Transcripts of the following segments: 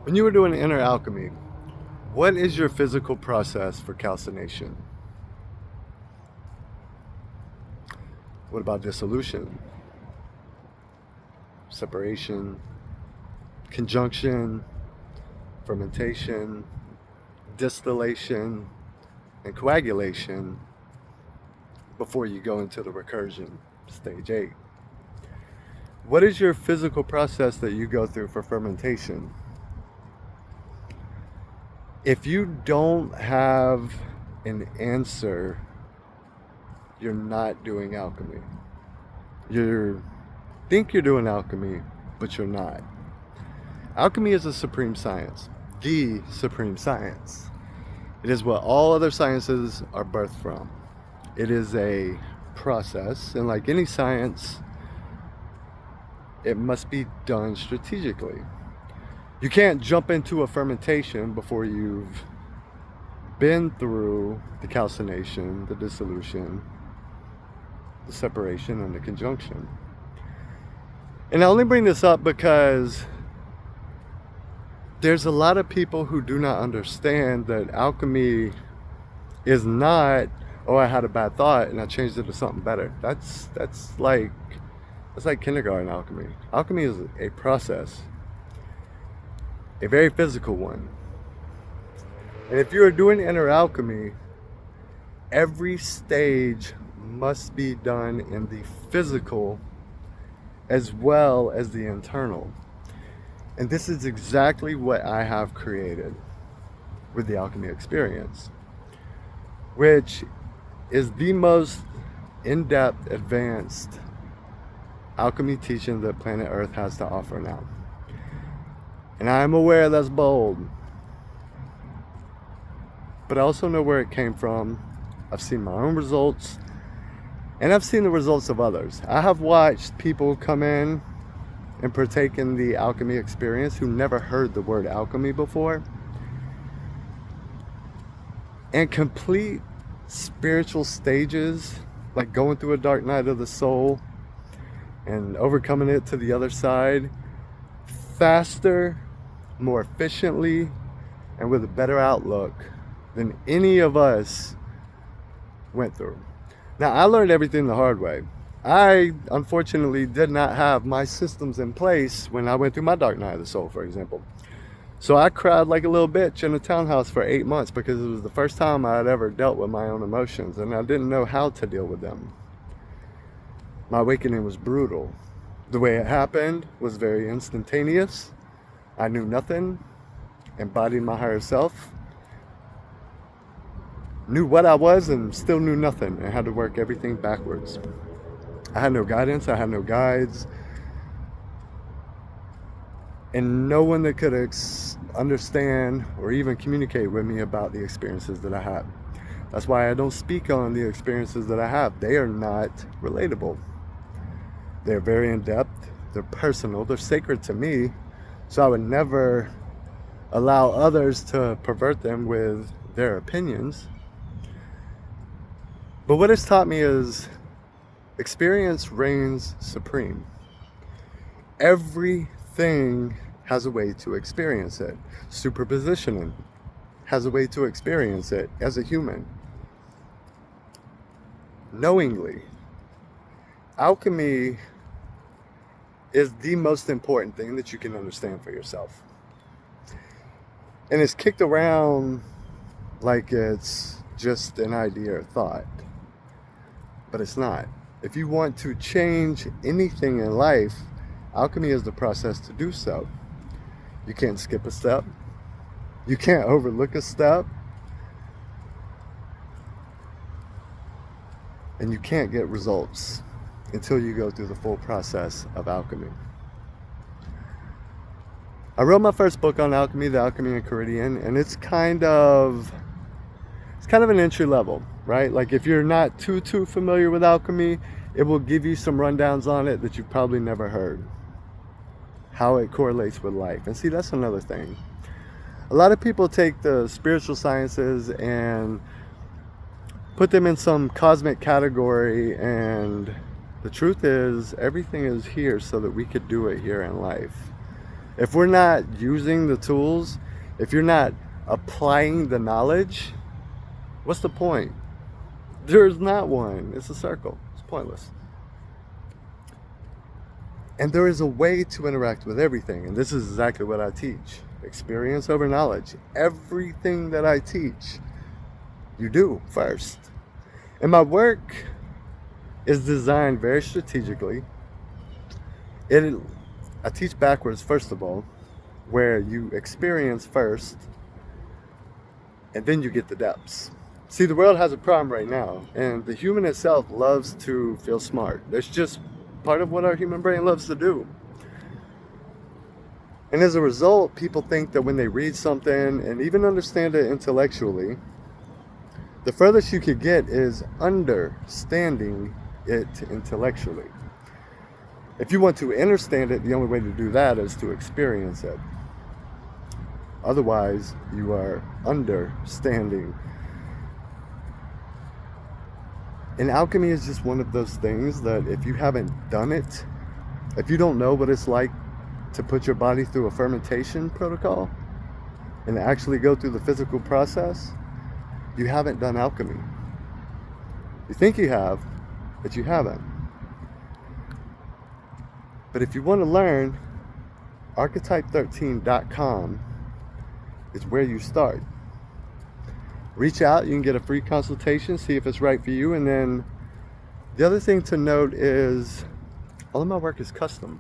When you were doing inner alchemy, what is your physical process for calcination? What about dissolution, separation, conjunction, fermentation, distillation, and coagulation before you go into the recursion, stage 8? What is your physical process that you go through for fermentation? If you don't have an answer, you're not doing alchemy. You think you're doing alchemy, but you're not. Alchemy is a supreme science, the supreme science. It is what all other sciences are birthed from. It is a process, and like any science, it must be done strategically. You can't jump into a fermentation before you've been through the calcination, the dissolution, the separation, and the conjunction. And I only bring this up because there's a lot of people who do not understand that alchemy is not, oh, I had a bad thought and I changed it to something better. That's like kindergarten alchemy. Alchemy is a process, a very physical one. And if you're doing inner alchemy, every stage must be done in the physical as well as the internal. And this is exactly what I have created with the alchemy experience, which is the most in-depth, advanced alchemy teaching that planet Earth has to offer now. And I'm aware that's bold, but I also know where it came from. I've seen my own results, and I've seen the results of others. I have watched people come in and partake in the alchemy experience who never heard the word alchemy before, and complete spiritual stages, like going through a dark night of the soul and overcoming it to the other side faster, more efficiently, and with a better outlook than any of us went through. Now, I learned everything the hard way. I unfortunately did not have my systems in place when I went through my dark night of the soul, for example. So I cried like a little bitch in a townhouse for 8 months because it was the first time I had ever dealt with my own emotions, and I didn't know how to deal with them. My awakening was brutal. The way it happened was very instantaneous. I knew nothing, embodied my higher self, knew what I was and still knew nothing, and had to work everything backwards. I had no guidance, I had no guides, and no one that could understand or even communicate with me about the experiences that I had. That's why I don't speak on the experiences that I have. They are not relatable. They're very in-depth, they're personal, they're sacred to me, so I would never allow others to pervert them with their opinions. But what it's taught me is experience reigns supreme. Everything has a way to experience it. Superpositioning has a way to experience it as a human. Knowingly. Alchemy is the most important thing that you can understand for yourself. And it's kicked around like it's just an idea or thought. But it's not. If you want to change anything in life, alchemy is the process to do so. You can't skip a step. You can't overlook a step. And you can't get results until you go through the full process of alchemy. I wrote my first book on alchemy, The Alchemy in Caridian, and it's kind of an entry level, right? Like if you're not too familiar with alchemy, it will give you some rundowns on it that you've probably never heard. How it correlates with life. And see, that's another thing. A lot of people take the spiritual sciences and put them in some cosmic category, and the truth is everything is here so that we could do it here in life. If we're not using the tools, if you're not applying the knowledge, what's the point? There's not one. It's a circle. It's pointless. And there is a way to interact with everything. And this is exactly what I teach. Experience over knowledge. Everything that I teach, you do first. And my work is designed very strategically. I teach backwards, first of all, where you experience first, and then you get the depths. See, the world has a problem right now, and the human itself loves to feel smart. That's just part of what our human brain loves to do. And as a result, people think that when they read something and even understand it intellectually, the furthest you could get is understanding it intellectually. If you want to understand it, the only way to do that is to experience it. Otherwise, you are understanding. And alchemy is just one of those things that if you haven't done it, if you don't know what it's like to put your body through a fermentation protocol and actually go through the physical process, you haven't done alchemy. You think you have, but you haven't. But if you want to learn, Alchemy13.com is where you start. Reach out, you can get a free consultation, see if it's right for you. And then the other thing to note is all of my work is custom.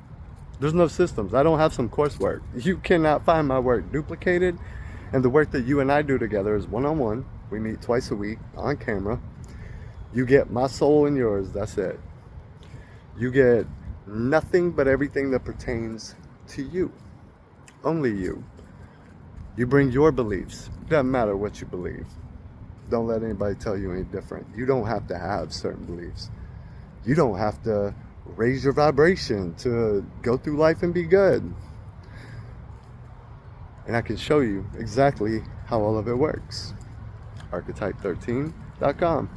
There's no systems. I don't have some coursework. You cannot find my work duplicated. And the work that you and I do together is one-on-one. We meet twice a week on camera. You get my soul and yours, that's it. You get nothing but everything that pertains to you. Only you. You bring your beliefs. Doesn't matter what you believe. Don't let anybody tell you any different. You don't have to have certain beliefs. You don't have to raise your vibration to go through life and be good. And I can show you exactly how all of it works. Alchemy13.com.